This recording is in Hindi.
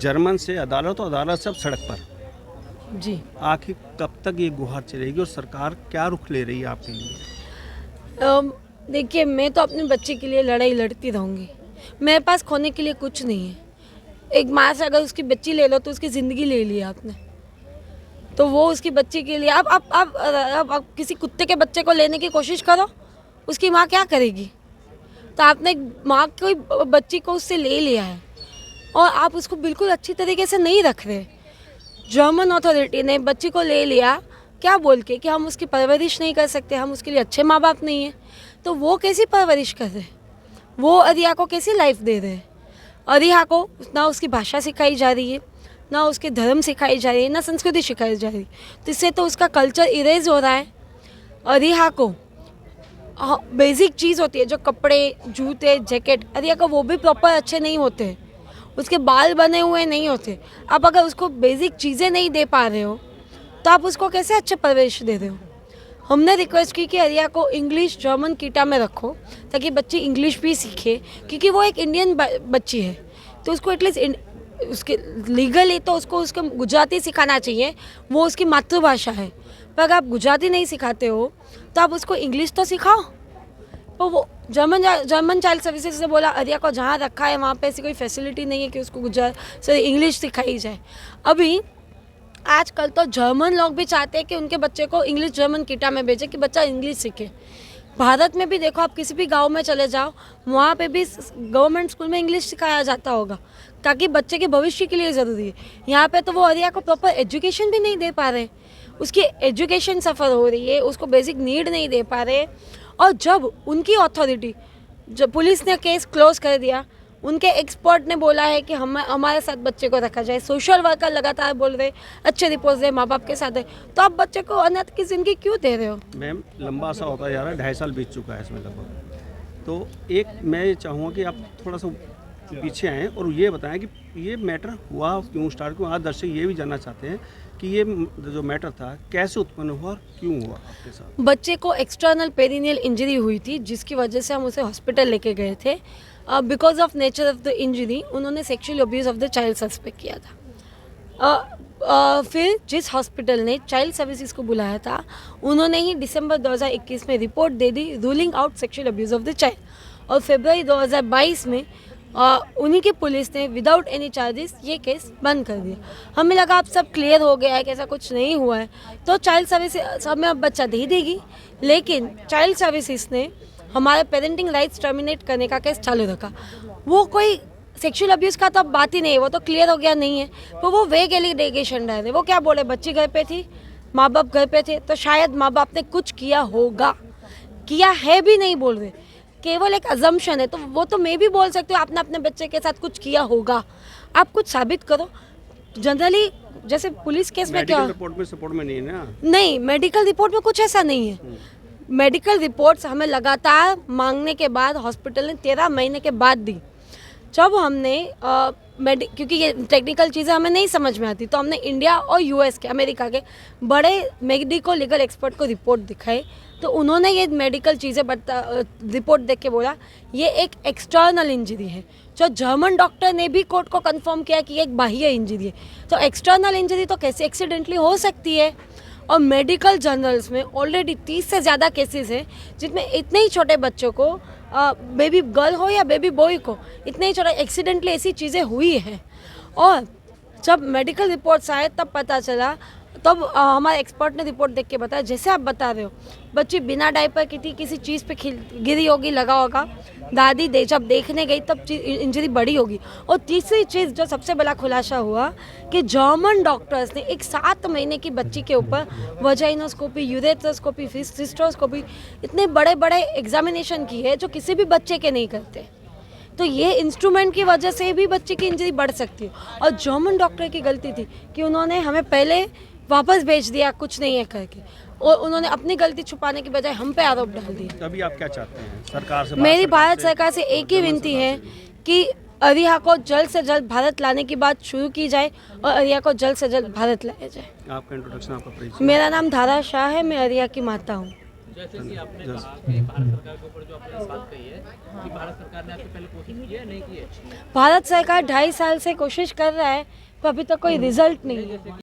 जर्मन से अदालत और अदालत से अब सड़क पर, जी। आखिर कब तक ये गुहार चलेगी और सरकार क्या रुख ले रही है आपके लिए? देखिए, मैं तो अपने बच्चे के लिए लड़ाई लड़ती रहूँगी। मेरे पास खोने के लिए कुछ नहीं है। एक माँ से अगर उसकी बच्ची ले लो तो उसकी ज़िंदगी ले ली आपने, तो वो उसकी बच्ची के लिए आप किसी कुत्ते के बच्चे को लेने की कोशिश करो, उसकी माँ क्या करेगी? तो आपने माँ कोई बच्ची को उससे ले लिया है और आप उसको बिल्कुल अच्छी तरीके से नहीं रख रहे। जर्मन अथॉरिटी ने बच्ची को ले लिया क्या बोल के कि हम उसकी परवरिश नहीं कर सकते, हम उसके लिए अच्छे माँ बाप नहीं हैं। तो वो कैसी परवरिश कर रहे? वो अरिया को कैसी लाइफ दे रहे? अरिया को ना उसकी भाषा सिखाई जा रही है, ना उसके धर्म सिखाई जा रही है, ना संस्कृति सिखाई जा रही, तो इससे तो उसका कल्चर इरेज हो रहा है। अरिया को बेसिक चीज़ होती है जो कपड़े, जूते, जैकेट, अरिया को वो भी प्रॉपर अच्छे नहीं होते, उसके बाल बने हुए नहीं होते। आप अगर उसको बेसिक चीज़ें नहीं दे पा रहे हो तो आप उसको कैसे अच्छे परवरिश दे रहे हो? हमने रिक्वेस्ट की कि अरिया को इंग्लिश जर्मन कीटा में रखो ताकि बच्ची इंग्लिश भी सीखे, क्योंकि वो एक इंडियन बच्ची है, तो उसको एटलीस्ट उसके लीगली तो उसको गुजराती सिखाना चाहिए, वो उसकी मातृभाषा है। पर अगर आप गुजराती नहीं सिखाते हो तो आप उसको इंग्लिश तो सिखाओ। तो वो जर्मन चाइल्ड सर्विसेज से बोला अरिया को जहाँ रखा है वहाँ पे ऐसी कोई फैसिलिटी नहीं है कि उसको इंग्लिश सिखाई जाए। अभी आजकल तो जर्मन लोग भी चाहते हैं कि उनके बच्चे को इंग्लिश जर्मन कीटा में भेजें कि बच्चा इंग्लिश सीखे। भारत में भी देखो, आप किसी भी गांव में चले जाओ, वहाँ पे भी गवर्नमेंट स्कूल में इंग्लिश सिखाया जाता होगा ताकि बच्चे के भविष्य के लिए ज़रूरी है। यहाँ पे तो वो अरिया को प्रॉपर एजुकेशन भी नहीं दे पा रहे, उसकी एजुकेशन सफ़र हो रही है, उसको बेसिक नीड नहीं दे पा रहे। और जब उनकी अथॉरिटी, जब पुलिस ने केस क्लोज कर दिया, उनके एक्सपर्ट ने बोला है कि हमारे साथ बच्चे को रखा जाए, सोशल वर्कर लगातार बोल रहे अच्छे रिपोर्ट दे, माँ बाप के साथ है, तो आप बच्चे को अनाथ की ज़िंदगी क्यों दे रहे हो? मैम, लंबा सा होता जा रहा है, 2.5 साल बीत चुका है इसमें लगभग। तो एक मैं ये चाहूँगा कि आप थोड़ा सा पीछे आएँ और ये बताएं कि ये मैटर हुआ क्यों, स्टार्ट क्यों। आज दर्शक ये भी जानना चाहते हैं कि ये जो मैटर था कैसे उत्पन्न हुआ और क्यों हुआ आपके साथ? बच्चे को एक्सटर्नल पेरिनियल इंजरी हुई थी जिसकी वजह से हम उसे हॉस्पिटल लेके गए थे। Because of nature of the injury उन्होंने sexual abuse of the child suspect किया था। फिर जिस हॉस्पिटल ने चाइल्ड सर्विसेज को बुलाया था उन्होंने ही दिसंबर 2021 में report they the ruling out sexual abuse of the child, और फरवरी 2022 में उन्हीं की पुलिस ने विदाउट एनी चार्जेस ये केस बंद कर दिया। हमें लगा अब सब क्लियर हो गया है कि ऐसा कुछ नहीं हुआ है, तो चाइल्ड सर्विसेज हमें अब बच्चा दे देगी, लेकिन चाइल्ड सर्विसेज ने हमारे पेरेंटिंग राइट्स टर्मिनेट करने का केस चालू रखा। वो कोई सेक्सुअल अब्यूज़ का तो अब बात ही नहीं है, वो तो क्लियर हो गया नहीं है, तो वो वेग एलिगेशन डाल रहे। वो क्या बोले, बच्ची घर पे थी, माँ बाप घर पे थे, तो शायद माँ बाप ने कुछ किया होगा, किया है भी नहीं बोल रहे, केवल एक अजम्पशन है। तो वो तो मैं भी बोल सकती हूँ आपने अपने बच्चे के साथ कुछ किया होगा, आप कुछ साबित करो। जनरली जैसे पुलिस केस में क्या, रिपोर्ट में सपोर्ट में नहीं है ना? नहीं, मेडिकल रिपोर्ट में कुछ ऐसा नहीं है। मेडिकल रिपोर्ट्स हमें लगातार मांगने के बाद हॉस्पिटल ने 13 महीने के बाद दी। जब हमने क्योंकि ये टेक्निकल चीज़ें हमें नहीं समझ में आती, तो हमने इंडिया और यूएस के, अमेरिका के बड़े मेडिको लीगल एक्सपर्ट को रिपोर्ट दिखाई, तो उन्होंने ये मेडिकल चीज़ें रिपोर्ट देख के बोला ये एक एक्सटर्नल इंजरी है। जो जर्मन डॉक्टर ने भी कोर्ट को कंफर्म किया कि ये एक बाह्य इंजरी है, तो एक्सटर्नल इंजरी तो कैसे एक्सीडेंटली हो सकती है? और मेडिकल जर्नल्स में ऑलरेडी 30 से ज़्यादा केसेस हैं जिसमें इतने ही छोटे बच्चों को, बेबी गर्ल हो या बेबी बॉय को, इतने ही छोटे एक्सीडेंटली ऐसी चीज़ें हुई हैं। और जब मेडिकल रिपोर्ट्स आए तब पता चला, तब हमारे एक्सपर्ट ने रिपोर्ट देख के बताया, जैसे आप बता रहे हो, बच्ची बिना डायपर की थी, किसी चीज़ पे गिरी होगी, लगा होगा, दादी जब देखने गई तब इंजरी बड़ी होगी। और तीसरी चीज़ जो सबसे बड़ा खुलासा हुआ कि जर्मन डॉक्टर्स ने एक 7 महीने की बच्ची के ऊपर वजाइनोस्कोपी, यूरेथ्रोस्कोपी, सिस्टोस्कोपी, इतने बड़े बड़े एग्जामिनेशन की है जो किसी भी बच्चे के नहीं करते। तो ये इंस्ट्रूमेंट की वजह से भी बच्चे की इंजरी बढ़ सकती है। और जर्मन डॉक्टर की गलती थी कि उन्होंने हमें पहले वापस भेज दिया कुछ नहीं है करके, और उन्होंने अपनी गलती छुपाने की बजाय हम पे आरोप डाल दिया। अभी आप क्या चाहते हैं सरकार से? मेरी भारत सरकार से एक ही विनती है कि अरिया को जल्द से जल्द भारत लाने की बात शुरू की जाए और अरिया को जल्द से जल्द भारत लाया जाए। आपका इंट्रोडक्शन, आपका परिचय? मेरा नाम धारा शाह है, मैं अरिया की माता हूँ। जैसे कि आपने कहा कि भारत सरकार के ऊपर जो आपने बात कही है कि भारत सरकार ने आपसे पहले कोशिश की है नहीं की है। भारत सरकार 2.5 साल से कोशिश कर रहा है पर अभी तक कोई रिजल्ट नहीं है।